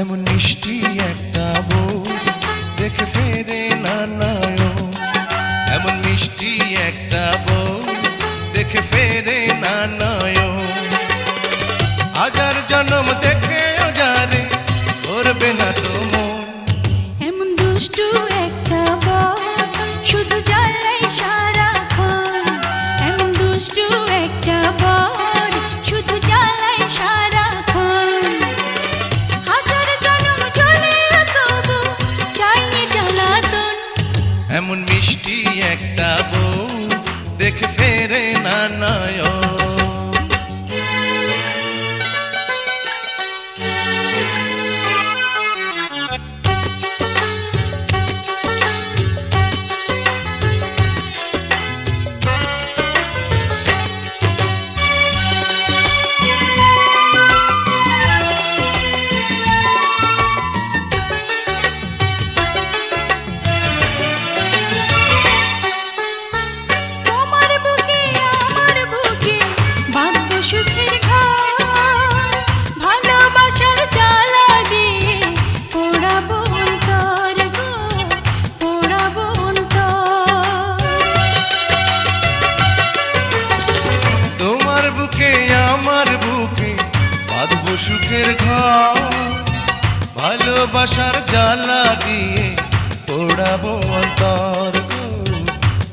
এমন মিষ্টি একটা বউ দেখে ফেরে না নয়ন, এমন মিষ্টি একটা বউ দেখে ফেরে না নয়ন। হাজার জন্ম দেখে যারে করবে না তো মন, এমন দুষ্টু একটা বউ শুধু জ্বালাই সারাক্ষণ, এমন দুষ্টু একটা বউ শুধু জ্বালাই সারাক্ষণ। হাজার জন্ম জ্বলে তবু চাইনি জ্বালাতন, এমন মিষ্টি একটা বউ দেখে ফেরে না নয়ন। সুখের ঘর ভালোবাসার জ্বালা দিয়ে পোড়াবো অন্তর গো,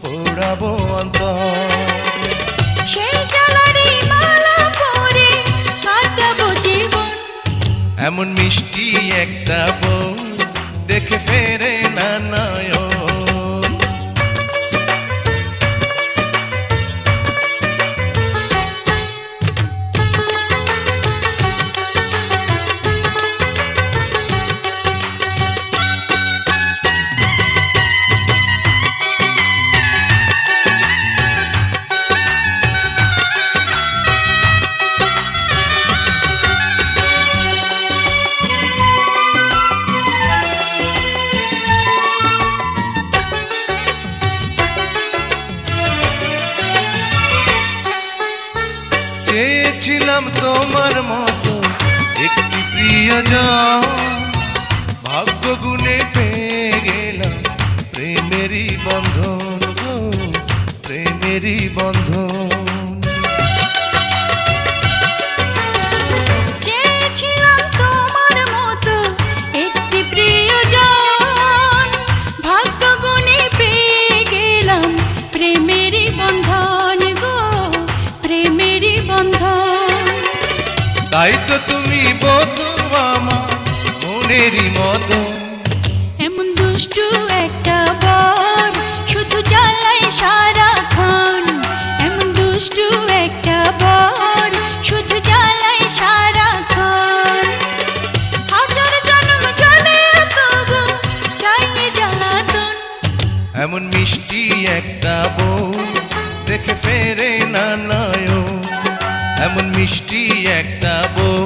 পোড়াবো অন্তর। সেই জ্বালারই মালা পরে কাটাবো জীবন, এমন মিষ্টি একটা বউ দেখে ফেরে না নয়ন। চেয়েছিলাম তোমার মতো একটি প্রিয়জন, ভাগ্য গুণে পেয়ে গেলাম প্রেমেরই বন্ধন গো, প্রেমেরই বন্ধন। চেয়েছিলাম তোমার মতো একটি প্রিয়জন, ভাগ্য গুণে পেয়ে গেলাম প্রেমেরই বন্ধন গো, প্রেমেরই বন্ধন। তাই তো তুমি বধূ আমার মনেরই মতো, এমন দুষ্টু একটা বর শুধু জ্বালাই সারাক্ষণ, এমন দুষ্টু একটা বর শুধু জ্বালাই সারাক্ষণ। হাজার জন্ম জ্বলে তবু চাইনি জ্বালাতন, এমন মিষ্টি একটা বউ দেখে ফেরে না নয়ন, এমন মিষ্টি একটা বউ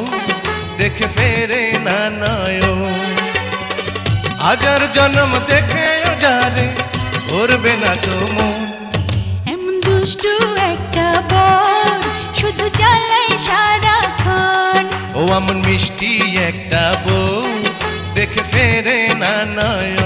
দেখে ফেরে না নয়ন। হাজার জন্ম দেখে যারে করবে না তো মন, এমন দুষ্টু একটা বর শুধু জ্বালাই সারাক্ষণ। ও এমন মিষ্টি একটা বউ দেখে ফেরে না নয়ন।